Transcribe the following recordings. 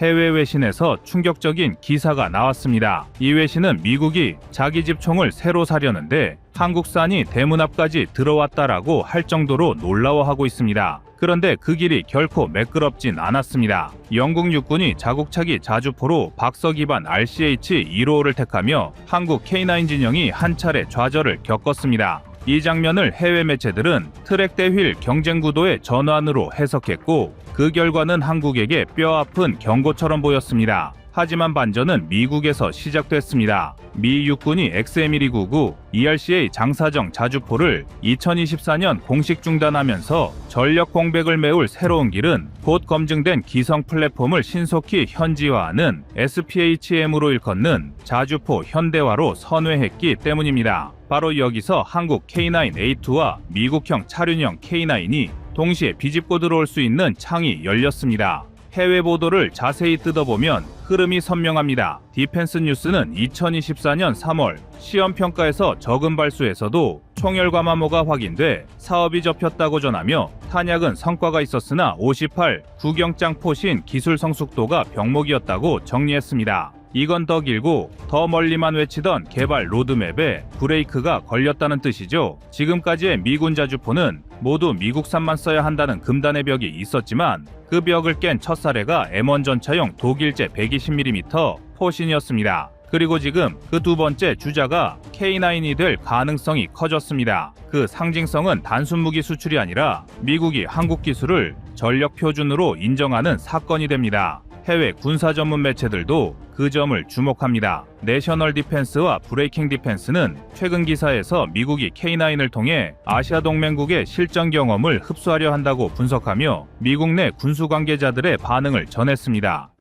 해외 외신에서 충격적인 기사가 나왔습니다. 이 외신은 미국이 자기 집 총을 새로 사려는데 한국산이 대문 앞까지 들어왔다라고 할 정도로 놀라워하고 있습니다. 그런데 그 길이 결코 매끄럽진 않았습니다. 영국 육군이 자국차기 자주포로 박서 기반 RCH-155를 택하며 한국 K9 진영이 한 차례 좌절을 겪었습니다. 이 장면을 해외 매체들은 트랙 대 휠 경쟁 구도의 전환으로 해석했고 그 결과는 한국에게 뼈아픈 경고처럼 보였습니다. 하지만 반전은 미국에서 시작됐습니다. 미 육군이 XM1299 ERCA 장사정 자주포를 2024년 공식 중단하면서 전력 공백을 메울 새로운 길은 곧 검증된 기성 플랫폼을 신속히 현지화하는 SPHM으로 일컫는 자주포 현대화로 선회했기 때문입니다. 바로 여기서 한국 K9A2와 미국형 차륜형 K9이 동시에 비집고 들어올 수 있는 창이 열렸습니다. 해외 보도를 자세히 뜯어보면 흐름이 선명합니다. 디펜스 뉴스는 2024년 3월 시험평가에서 적은 발수에서도 총열 과마모가 확인돼 사업이 접혔다고 전하며 탄약은 성과가 있었으나 58 구경장 포신 기술 성숙도가 병목이었다고 정리했습니다. 이건 더 길고 더 멀리만 외치던 개발 로드맵에 브레이크가 걸렸다는 뜻이죠. 지금까지의 미군 자주포는 모두 미국산만 써야 한다는 금단의 벽이 있었지만 그 벽을 깬 첫 사례가 M1 전차용 독일제 120mm 포신이었습니다. 그리고 지금 그 두 번째 주자가 K9이 될 가능성이 커졌습니다. 그 상징성은 단순 무기 수출이 아니라 미국이 한국 기술을 전력 표준으로 인정하는 사건이 됩니다. 해외 군사 전문 매체들도 그 점을 주목합니다. 내셔널 디펜스와 브레이킹 디펜스는 최근 기사에서 미국이 K9을 통해 아시아 동맹국의 실전 경험을 흡수하려 한다고 분석하며 미국 내 군수 관계자들의 반응을 전했습니다.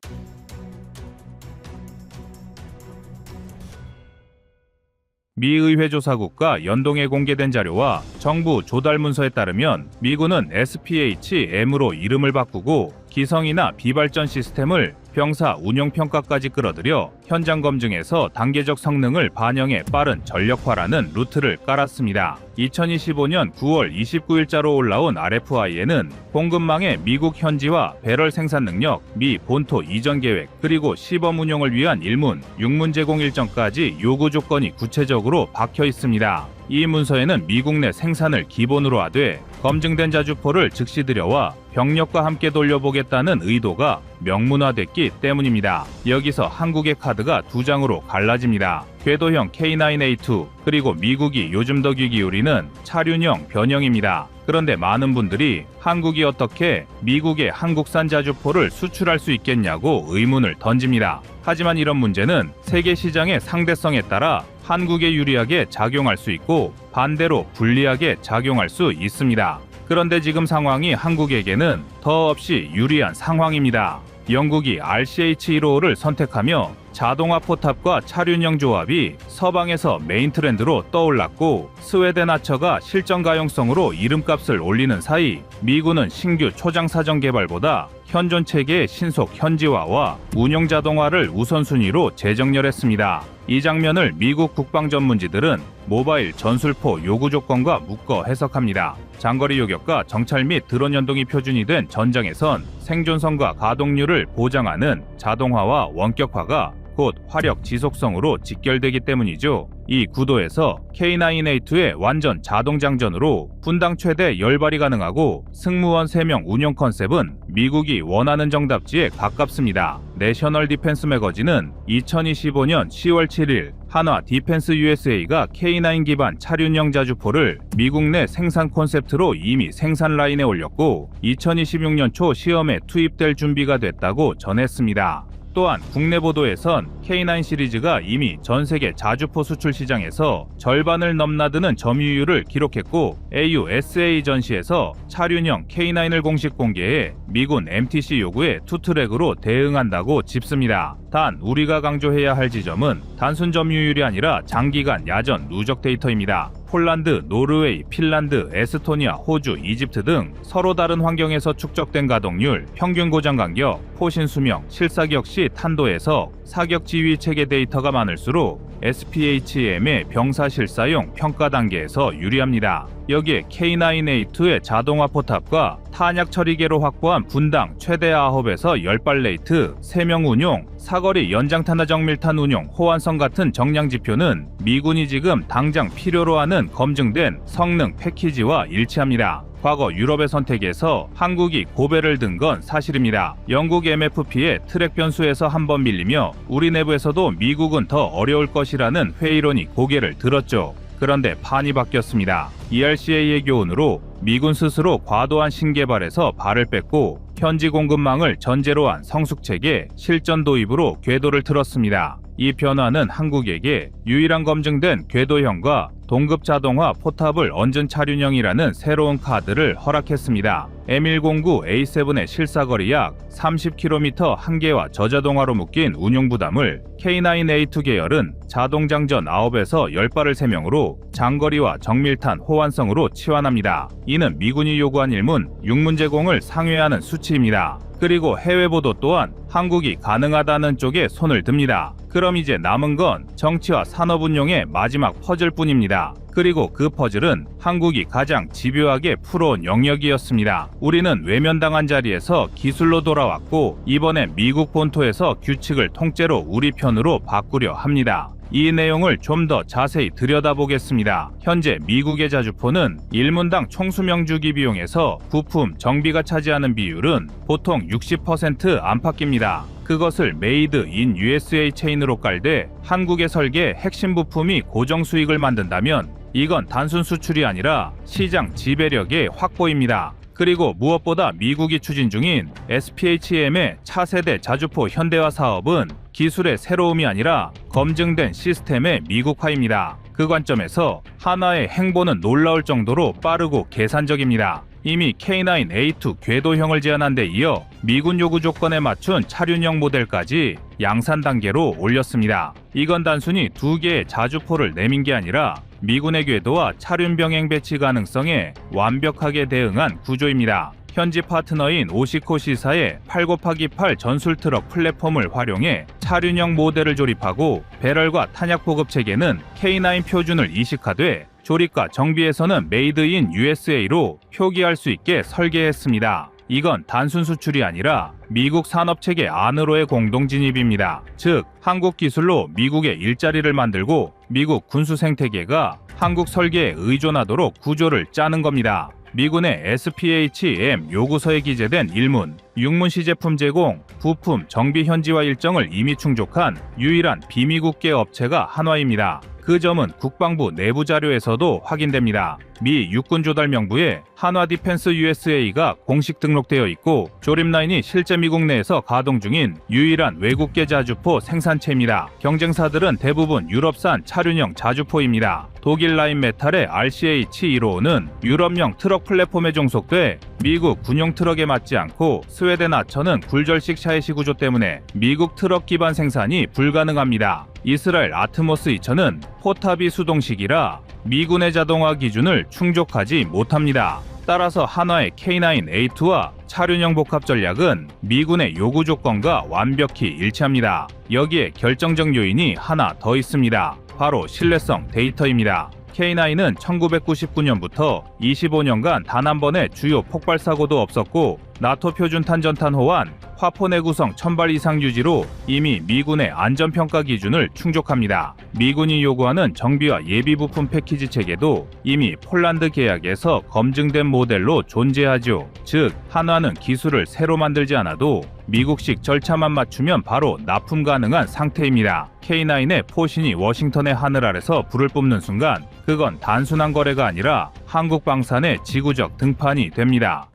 미 의회 조사국과 연동해 공개된 자료와 정부 조달 문서에 따르면 미군은 SPH-M으로 이름을 바꾸고 기성이나 비발전 시스템을 병사 운용평가까지 끌어들여 현장 검증에서 단계적 성능을 반영해 빠른 전력화라는 루트를 깔았습니다. 2025년 9월 29일자로 올라온 RFI에는 공급망의 미국 현지화, 배럴 생산 능력, 미 본토 이전 계획, 그리고 시범 운용을 위한 일문, 육문 제공 일정까지 요구 조건이 구체적으로 박혀 있습니다. 이 문서에는 미국 내 생산을 기본으로 하되 검증된 자주포를 즉시 들여와 병력과 함께 돌려보겠다는 의도가 명문화됐기 때문입니다. 여기서 한국의 카드가 두 장으로 갈라집니다. 궤도형 K9A2 그리고 미국이 요즘 더 귀 기울이는 차륜형 변형입니다. 그런데 많은 분들이 한국이 어떻게 미국의 한국산 자주포를 수출할 수 있겠냐고 의문을 던집니다. 하지만 이런 문제는 세계 시장의 상대성에 따라 한국에 유리하게 작용할 수 있고 반대로 불리하게 작용할 수 있습니다. 그런데 지금 상황이 한국에게는 더없이 유리한 상황입니다. 영국이 RCH-155를 선택하며 자동화 포탑과 차륜형 조합이 서방에서 메인 트렌드로 떠올랐고 스웨덴 아처가 실전 가용성으로 이름값을 올리는 사이 미군은 신규 초장사정 개발보다 현존 체계의 신속 현지화와 운용 자동화를 우선순위로 재정렬했습니다. 이 장면을 미국 국방 전문지들은 모바일 전술포 요구 조건과 묶어 해석합니다. 장거리 요격과 정찰 및 드론 연동이 표준이 된 전장에선 생존성과 가동률을 보장하는 자동화와 원격화가 곧 화력 지속성으로 직결되기 때문이죠. 이 구도에서 K9A2의 완전 자동장전으로 분당 최대 10발이 가능하고 승무원 3명 운용 컨셉은 미국이 원하는 정답지에 가깝습니다. 내셔널 디펜스 매거진은 2025년 10월 7일 한화 디펜스 USA가 K9 기반 차륜형 자주포를 미국 내 생산 콘셉트로 이미 생산 라인에 올렸고 2026년 초 시험에 투입될 준비가 됐다고 전했습니다. 또한 국내 보도에선 K9 시리즈가 이미 전 세계 자주포 수출 시장에서 절반을 넘나드는 점유율을 기록했고 AUSA 전시에서 차륜형 K9을 공식 공개해 미군 MTC 요구에 투트랙으로 대응한다고 짚습니다. 단 우리가 강조해야 할 지점은 단순 점유율이 아니라 장기간 야전 누적 데이터입니다. 폴란드, 노르웨이, 핀란드, 에스토니아, 호주, 이집트 등 서로 다른 환경에서 축적된 가동률, 평균 고장 간격, 포신 수명, 실사격 시 탄도에서 사격 지휘 체계 데이터가 많을수록 SPHM의 병사 실사용 평가 단계에서 유리합니다. 여기에 K9A2의 자동화 포탑과 탄약 처리계로 확보한 분당 최대 9에서 10발 레이트, 3명 운용, 사거리 연장 탄화 정밀탄 운용, 호환성 같은 정량 지표는 미군이 지금 당장 필요로 하는 검증된 성능 패키지와 일치합니다. 과거 유럽의 선택에서 한국이 고배를 든 건 사실입니다. 영국 MFP의 트랙 변수에서 한번 밀리며 우리 내부에서도 미국은 더 어려울 것이라는 회의론이 고개를 들었죠. 그런데 판이 바뀌었습니다. ERCA의 교훈으로 미군 스스로 과도한 신개발에서 발을 뺐고 현지 공급망을 전제로 한 성숙체계 실전 도입으로 궤도를 틀었습니다. 이 변화는 한국에게 유일한 검증된 궤도형과 동급 자동화 포탑을 얹은 차륜형이라는 새로운 카드를 허락했습니다. M109A7의 실사거리 약 30km 한계와 저자동화로 묶인 운용 부담을 K9A2 계열은 자동장전 9에서 10발을 3명으로 장거리와 정밀탄 호환성으로 치환합니다. 이는 미군이 요구한 일문, 육문 제공을 상회하는 수치입니다. 그리고 해외 보도 또한 한국이 가능하다는 쪽에 손을 듭니다. 그럼 이제 남은 건 정치와 산업 운용의 마지막 퍼즐뿐입니다. 그리고 그 퍼즐은 한국이 가장 집요하게 풀어온 영역이었습니다. 우리는 외면당한 자리에서 기술로 돌아왔고 이번엔 미국 본토에서 규칙을 통째로 우리 편으로 바꾸려 합니다. 이 내용을 좀 더 자세히 들여다보겠습니다. 현재 미국의 자주포는 일문당 총수명주기 비용에서 부품, 정비가 차지하는 비율은 보통 60% 안팎입니다. 그것을 메이드 인 USA 체인으로 깔되 한국의 설계 핵심 부품이 고정 수익을 만든다면 이건 단순 수출이 아니라 시장 지배력의 확보입니다. 그리고 무엇보다 미국이 추진 중인 SPHM의 차세대 자주포 현대화 사업은 기술의 새로움이 아니라 검증된 시스템의 미국화입니다. 그 관점에서 하나의 행보는 놀라울 정도로 빠르고 계산적입니다. 이미 K9A2 궤도형을 제안한 데 이어 미군 요구 조건에 맞춘 차륜형 모델까지 양산 단계로 올렸습니다. 이건 단순히 2개의 자주포를 내민 게 아니라 미군의 궤도와 차륜 병행 배치 가능성에 완벽하게 대응한 구조입니다. 현지 파트너인 오시코 시사의 8곱하기8 전술 트럭 플랫폼을 활용해 차륜형 모델을 조립하고 배럴과 탄약 보급 체계는 K9 표준을 이식하되 조립과 정비에서는 메이드 인 USA로 표기할 수 있게 설계했습니다. 이건 단순 수출이 아니라 미국 산업체계 안으로의 공동 진입입니다. 즉, 한국 기술로 미국의 일자리를 만들고 미국 군수 생태계가 한국 설계에 의존하도록 구조를 짜는 겁니다. 미군의 SPHM 요구서에 기재된 일문, 육문 시제품 제공, 부품, 정비 현지화 일정을 이미 충족한 유일한 비미국계 업체가 한화입니다. 그 점은 국방부 내부 자료에서도 확인됩니다. 미 육군조달명부에 한화 디펜스 USA가 공식 등록되어 있고 조립 라인이 실제 미국 내에서 가동 중인 유일한 외국계 자주포 생산체입니다. 경쟁사들은 대부분 유럽산 차륜형 자주포입니다. 독일 라인 메탈의 RCH155는 유럽형 트럭 플랫폼에 종속돼 미국 군용 트럭에 맞지 않고 스웨덴 아처는 굴절식 샤이시 구조 때문에 미국 트럭 기반 생산이 불가능합니다. 이스라엘 아트모스 2000은 포탑이 수동식이라 미군의 자동화 기준을 충족하지 못합니다. 따라서 한화의 K9A2와 차륜형 복합 전략은 미군의 요구 조건과 완벽히 일치합니다. 여기에 결정적 요인이 하나 더 있습니다. 바로 신뢰성 데이터입니다. K9은 1999년부터 25년간 단 한 번의 주요 폭발 사고도 없었고 나토 표준 탄전탄 호환, 화포내 구성 1000발 이상 유지로 이미 미군의 안전평가 기준을 충족합니다. 미군이 요구하는 정비와 예비 부품 패키지 체계도 이미 폴란드 계약에서 검증된 모델로 존재하죠. 즉, 한화는 기술을 새로 만들지 않아도 미국식 절차만 맞추면 바로 납품 가능한 상태입니다. K9의 포신이 워싱턴의 하늘 아래서 불을 뿜는 순간 그건 단순한 거래가 아니라 한국 방산의 지구적 등판이 됩니다.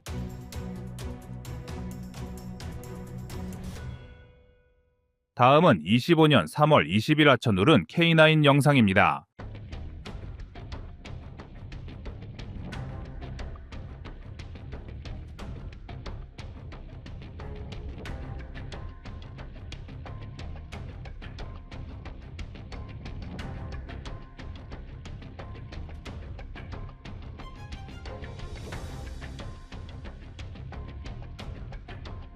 다음은 25년 3월 20일 아쳐 누른 K9 영상입니다.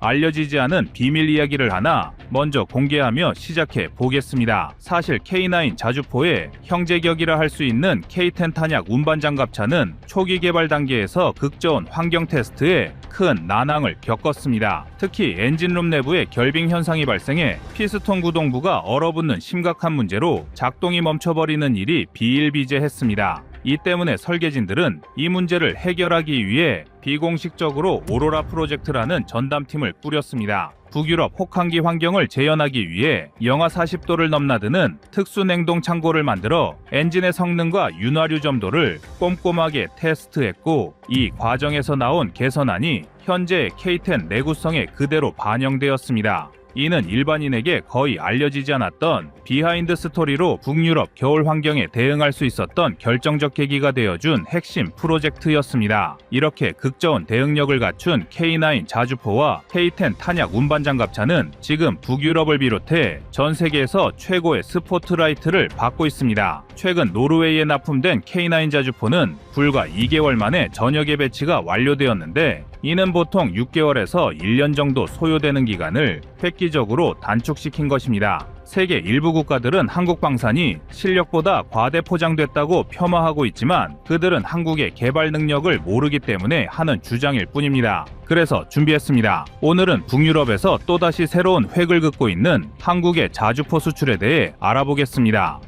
알려지지 않은 비밀 이야기를 하나 먼저 공개하며 시작해 보겠습니다. 사실 K9 자주포의 형제격이라 할 수 있는 K10 탄약 운반 장갑차는 초기 개발 단계에서 극저온 환경 테스트에 큰 난항을 겪었습니다. 특히 엔진룸 내부에 결빙 현상이 발생해 피스톤 구동부가 얼어붙는 심각한 문제로 작동이 멈춰버리는 일이 비일비재했습니다. 이 때문에 설계진들은 이 문제를 해결하기 위해 비공식적으로 오로라 프로젝트라는 전담팀을 꾸렸습니다. 북유럽 혹한기 환경을 재현하기 위해 영하 40도를 넘나드는 특수 냉동 창고를 만들어 엔진의 성능과 윤활유 점도를 꼼꼼하게 테스트했고, 이 과정에서 나온 개선안이 현재의 K10 내구성에 그대로 반영되었습니다. 이는 일반인에게 거의 알려지지 않았던 비하인드 스토리로 북유럽 겨울 환경에 대응할 수 있었던 결정적 계기가 되어준 핵심 프로젝트였습니다. 이렇게 극저온 대응력을 갖춘 K9 자주포와 K10 탄약 운반 장갑차는 지금 북유럽을 비롯해 전 세계에서 최고의 스포트라이트를 받고 있습니다. 최근 노르웨이에 납품된 K9 자주포는 불과 2개월 만에 전역에 배치가 완료되었는데, 이는 보통 6개월에서 1년 정도 소요되는 기간을 획기적으로 단축시킨 것입니다. 세계 일부 국가들은 한국 방산이 실력보다 과대 포장됐다고 폄하하고 있지만, 그들은 한국의 개발 능력을 모르기 때문에 하는 주장일 뿐입니다. 그래서 준비했습니다. 오늘은 북유럽에서 또다시 새로운 획을 긋고 있는 한국의 자주포 수출에 대해 알아보겠습니다.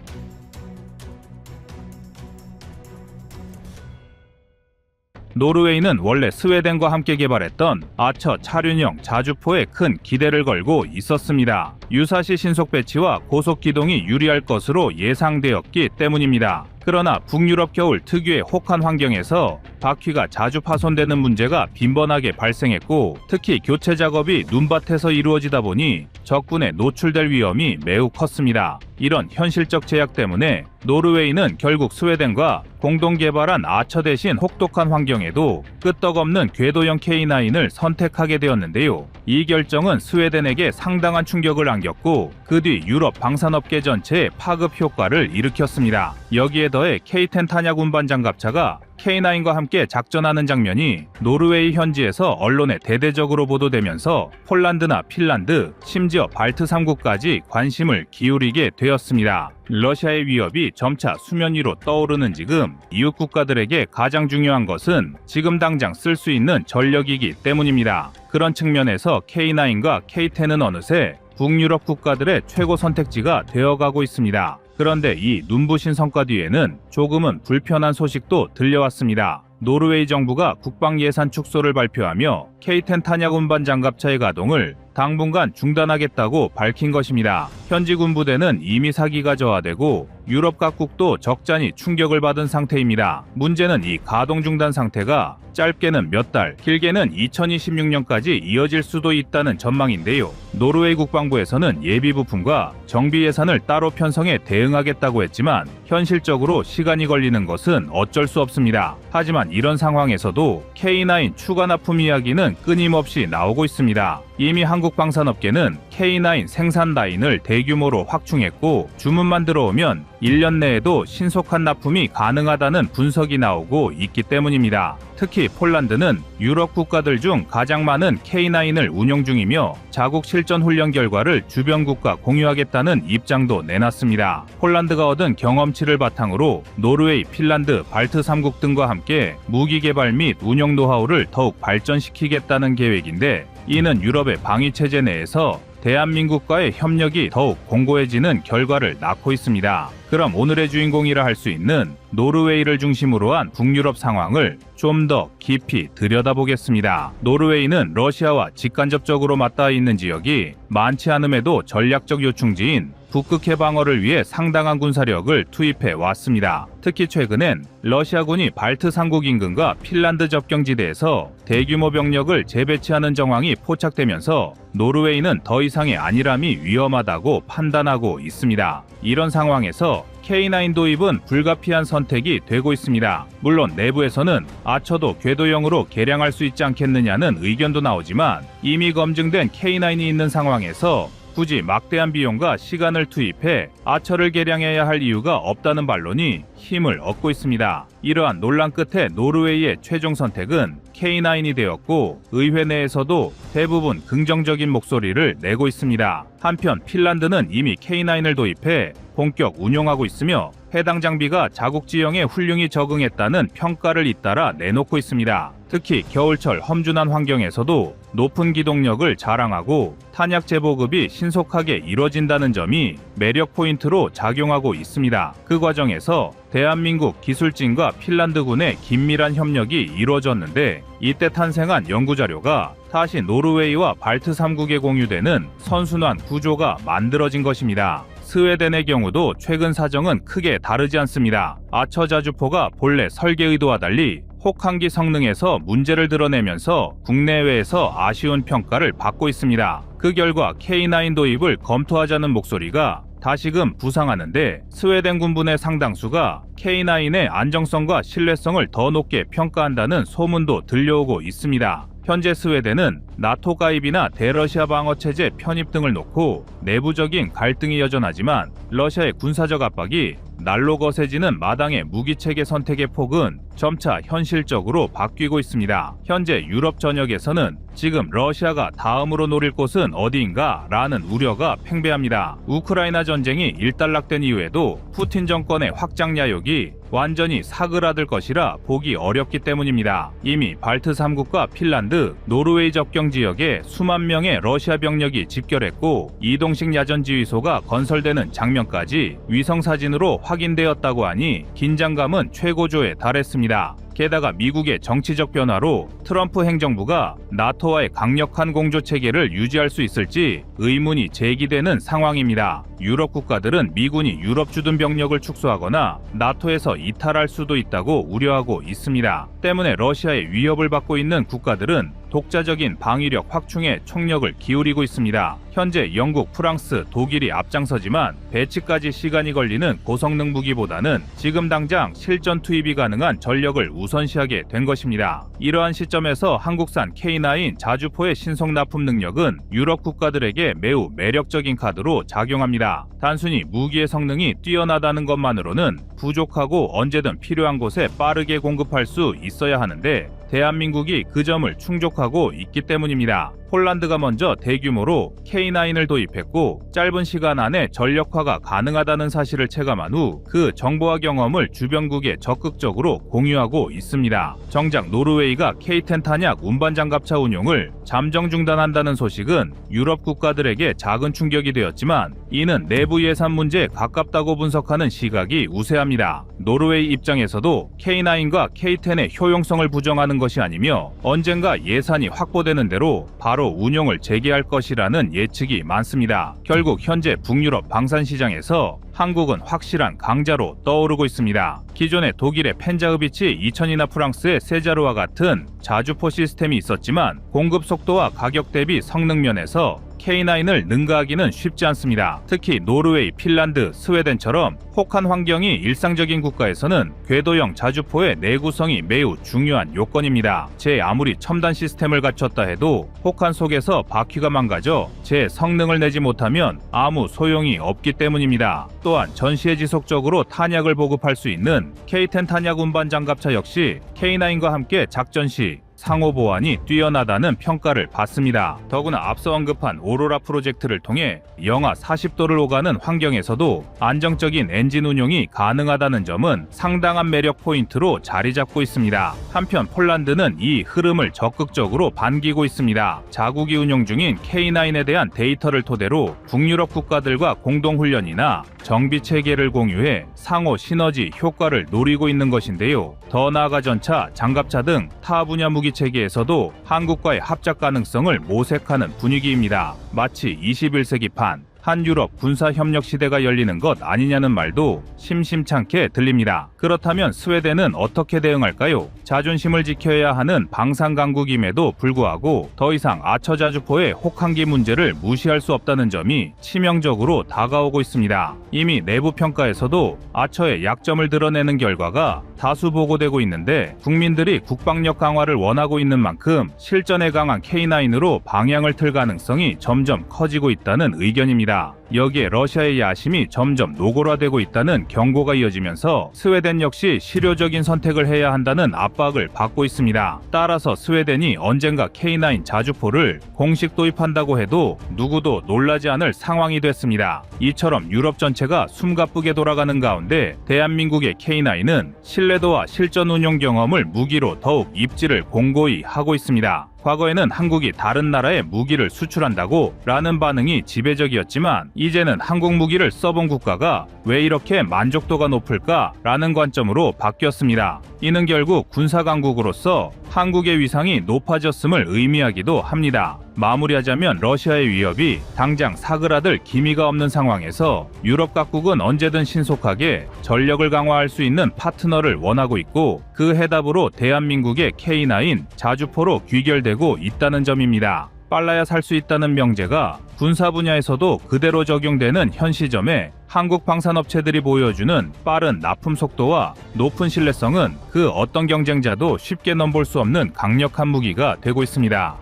노르웨이는 원래 스웨덴과 함께 개발했던 아처 차륜형 자주포에 큰 기대를 걸고 있었습니다. 유사시 신속 배치와 고속 기동이 유리할 것으로 예상되었기 때문입니다. 그러나 북유럽 겨울 특유의 혹한 환경에서 바퀴가 자주 파손되는 문제가 빈번하게 발생했고, 특히 교체 작업이 눈밭에서 이루어지다 보니 적군에 노출될 위험이 매우 컸습니다. 이런 현실적 제약 때문에 노르웨이는 결국 스웨덴과 공동 개발한 아처 대신 혹독한 환경에도 끄떡없는 궤도형 K9을 선택하게 되었는데요. 이 결정은 스웨덴에게 상당한 충격을 안겼고, 그 뒤 유럽 방산업계 전체에 파급 효과를 일으켰습니다. 여기에 더해 K10 탄약 운반 장갑차가 K9과 함께 작전하는 장면이 노르웨이 현지에서 언론에 대대적으로 보도되면서 폴란드나 핀란드, 심지어 발트 3국까지 관심을 기울이게 되었습니다. 러시아의 위협이 점차 수면 위로 떠오르는 지금, 이웃 국가들에게 가장 중요한 것은 지금 당장 쓸 수 있는 전력이기 때문입니다. 그런 측면에서 K9과 K10은 어느새 북유럽 국가들의 최고 선택지가 되어가고 있습니다. 그런데 이 눈부신 성과 뒤에는 조금은 불편한 소식도 들려왔습니다. 노르웨이 정부가 국방 예산 축소를 발표하며 K10 탄약 운반 장갑차의 가동을 당분간 중단하겠다고 밝힌 것입니다. 현지 군부대는 이미 사기가 저하되고 유럽 각국도 적잖이 충격을 받은 상태입니다. 문제는 이 가동 중단 상태가 짧게는 몇 달, 길게는 2026년까지 이어질 수도 있다는 전망인데요. 노르웨이 국방부에서는 예비 부품과 정비 예산을 따로 편성해 대응하겠다고 했지만, 현실적으로 시간이 걸리는 것은 어쩔 수 없습니다. 하지만 이런 상황에서도 K9 추가 납품 이야기는 끊임없이 나오고 있습니다. 이미 한국 방산업계는 K9 생산 라인을 대규모로 확충했고, 주문만 들어오면 1년 내에도 신속한 납품이 가능하다는 분석이 나오고 있기 때문입니다. 특히 폴란드는 유럽 국가들 중 가장 많은 K9을 운용 중이며 자국 실전 훈련 결과를 주변국과 공유하겠다는 입장도 내놨습니다. 폴란드가 얻은 경험치를 바탕으로 노르웨이, 핀란드, 발트 3국 등과 함께 무기 개발 및 운용 노하우를 더욱 발전시키겠다는 계획인데, 이는 유럽의 방위체제 내에서 대한민국과의 협력이 더욱 공고해지는 결과를 낳고 있습니다. 그럼 오늘의 주인공이라 할 수 있는 노르웨이를 중심으로 한 북유럽 상황을 좀 더 깊이 들여다보겠습니다. 노르웨이는 러시아와 직간접적으로 맞닿아 있는 지역이 많지 않음에도 전략적 요충지인 북극해 방어를 위해 상당한 군사력을 투입해 왔습니다. 특히 최근엔 러시아군이 발트 3국 인근과 핀란드 접경지대에서 대규모 병력을 재배치하는 정황이 포착되면서 노르웨이는 더 이상의 안일함이 위험하다고 판단하고 있습니다. 이런 상황에서 K9 도입은 불가피한 선택이 되고 있습니다. 물론 내부에서는 아처도 궤도형으로 개량할 수 있지 않겠느냐는 의견도 나오지만, 이미 검증된 K9이 있는 상황에서 굳이 막대한 비용과 시간을 투입해 아처를 개량해야 할 이유가 없다는 반론이 힘을 얻고 있습니다. 이러한 논란 끝에 노르웨이의 최종 선택은 K9이 되었고 의회 내에서도 대부분 긍정적인 목소리를 내고 있습니다. 한편 핀란드는 이미 K9을 도입해 본격 운용하고 있으며 해당 장비가 자국 지형에 훌륭히 적응했다는 평가를 잇따라 내놓고 있습니다. 특히 겨울철 험준한 환경에서도 높은 기동력을 자랑하고 탄약 재보급이 신속하게 이뤄진다는 점이 매력 포인트로 작용하고 있습니다. 그 과정에서 대한민국 기술진과 핀란드군의 긴밀한 협력이 이루어졌는데 이때 탄생한 연구자료가 다시 노르웨이와 발트 3국에 공유되는 선순환 구조가 만들어진 것입니다. 스웨덴의 경우도 최근 사정은 크게 다르지 않습니다. 아처 자주포가 본래 설계 의도와 달리 혹한기 성능에서 문제를 드러내면서 국내외에서 아쉬운 평가를 받고 있습니다. 그 결과 K9 도입을 검토하자는 목소리가 다시금 부상하는데 스웨덴 군분의 상당수가 K9의 안정성과 신뢰성을 더 높게 평가한다는 소문도 들려오고 있습니다. 현재 스웨덴은 나토 가입이나 대러시아 방어체제 편입 등을 놓고 내부적인 갈등이 여전하지만 러시아의 군사적 압박이 날로 거세지는 마당의 무기체계 선택의 폭은 점차 현실적으로 바뀌고 있습니다. 현재 유럽 전역에서는 지금 러시아가 다음으로 노릴 곳은 어디인가 라는 우려가 팽배합니다. 우크라이나 전쟁이 일단락된 이후에도 푸틴 정권의 확장 야욕이 완전히 사그라들 것이라 보기 어렵기 때문입니다. 이미 발트 3국과 핀란드, 노르웨이 접경 지역에 수만 명의 러시아 병력이 집결했고 이동식 야전지휘소가 건설되는 장면까지 위성사진으로 확인되었다고 하니 긴장감은 최고조에 달했습니다. 게다가 미국의 정치적 변화로 트럼프 행정부가 나토와의 강력한 공조 체계를 유지할 수 있을지 의문이 제기되는 상황입니다. 유럽 국가들은 미군이 유럽 주둔 병력을 축소하거나 나토에서 이탈할 수도 있다고 우려하고 있습니다. 때문에 러시아의 위협을 받고 있는 국가들은 독자적인 방위력 확충에 총력을 기울이고 있습니다. 현재 영국, 프랑스, 독일이 앞장서지만 배치까지 시간이 걸리는 고성능 무기보다는 지금 당장 실전 투입이 가능한 전력을 우선시하게 된 것입니다. 이러한 시점에서 한국산 K9 자주포의 신속 납품 능력은 유럽 국가들에게 매우 매력적인 카드로 작용합니다. 단순히 무기의 성능이 뛰어나다는 것만으로는 부족하고 언제든 필요한 곳에 빠르게 공급할 수 있어야 하는데 대한민국이 그 점을 충족하고 있기 때문입니다. 폴란드가 먼저 대규모로 K9을 도입했고 짧은 시간 안에 전력화가 가능하다는 사실을 체감한 후 그 정보와 경험을 주변국에 적극적으로 공유하고 있습니다. 정작 노르웨이가 K10 탄약 운반 장갑차 운용을 잠정 중단한다는 소식은 유럽 국가들에게 작은 충격이 되었지만 이는 내부 예산 문제에 가깝다고 분석하는 시각이 우세합니다. 노르웨이 입장에서도 K9과 K10의 효용성을 부정하는 것이 아니며 언젠가 예산이 확보되는 대로 바로 운용을 재개할 것이라는 예측이 많습니다. 결국 현재 북유럽 방산 시장에서 한국은 확실한 강자로 떠오르고 있습니다. 기존의 독일의 펜자흐비치 2000이나 프랑스의 세자르와 같은 자주포 시스템이 있었지만 공급 속도와 가격 대비 성능 면에서 K9을 능가하기는 쉽지 않습니다. 특히 노르웨이, 핀란드, 스웨덴처럼 혹한 환경이 일상적인 국가에서는 궤도형 자주포의 내구성이 매우 중요한 요건입니다. 제 아무리 첨단 시스템을 갖췄다 해도 혹한 속에서 바퀴가 망가져 제 성능을 내지 못하면 아무 소용이 없기 때문입니다. 또한 전시에 지속적으로 탄약을 보급할 수 있는 K10 탄약 운반 장갑차 역시 K9과 함께 작전 시 상호 보완이 뛰어나다는 평가를 받습니다. 더구나 앞서 언급한 오로라 프로젝트를 통해 영하 40도를 오가는 환경에서도 안정적인 엔진 운용이 가능하다는 점은 상당한 매력 포인트로 자리 잡고 있습니다. 한편 폴란드는 이 흐름을 적극적으로 반기고 있습니다. 자국이 운용 중인 K9에 대한 데이터를 토대로 북유럽 국가들과 공동훈련이나 정비 체계를 공유해 상호 시너지 효과를 노리고 있는 것인데요. 더 나아가 전차, 장갑차 등 타 분야 무기 체계에서도 한국과의 합작 가능성을 모색하는 분위기입니다. 마치 21세기판 한유럽 군사협력 시대가 열리는 것 아니냐는 말도 심심찮게 들립니다. 그렇다면 스웨덴은 어떻게 대응할까요? 자존심을 지켜야 하는 방산강국임에도 불구하고 더 이상 아처자주포의 혹한기 문제를 무시할 수 없다는 점이 치명적으로 다가오고 있습니다. 이미 내부 평가에서도 아처의 약점을 드러내는 결과가 다수 보고되고 있는데 국민들이 국방력 강화를 원하고 있는 만큼 실전에 강한 K9으로 방향을 틀 가능성이 점점 커지고 있다는 의견입니다. 여기에 러시아의 야심이 점점 노골화되고 있다는 경고가 이어지면서 스웨덴 역시 실효적인 선택을 해야 한다는 압박을 받고 있습니다. 따라서 스웨덴이 언젠가 K9 자주포를 공식 도입한다고 해도 누구도 놀라지 않을 상황이 됐습니다. 이처럼 유럽 전체가 숨가쁘게 돌아가는 가운데 대한민국의 K9은 신뢰도와 실전 운용 경험을 무기로 더욱 입지를 공고히 하고 있습니다. 과거에는 한국이 다른 나라에 무기를 수출한다고 라는 반응이 지배적이었지만 이제는 한국 무기를 써본 국가가 왜 이렇게 만족도가 높을까 라는 관점으로 바뀌었습니다. 이는 결국 군사강국으로서 한국의 위상이 높아졌음을 의미하기도 합니다. 마무리하자면 러시아의 위협이 당장 사그라들 기미가 없는 상황에서 유럽 각국은 언제든 신속하게 전력을 강화할 수 있는 파트너를 원하고 있고 그 해답으로 대한민국의 K9 자주포로 귀결되고 있다는 점입니다. 빨라야 살 수 있다는 명제가 군사 분야에서도 그대로 적용되는 현 시점에 한국 방산업체들이 보여주는 빠른 납품 속도와 높은 신뢰성은 그 어떤 경쟁자도 쉽게 넘볼 수 없는 강력한 무기가 되고 있습니다.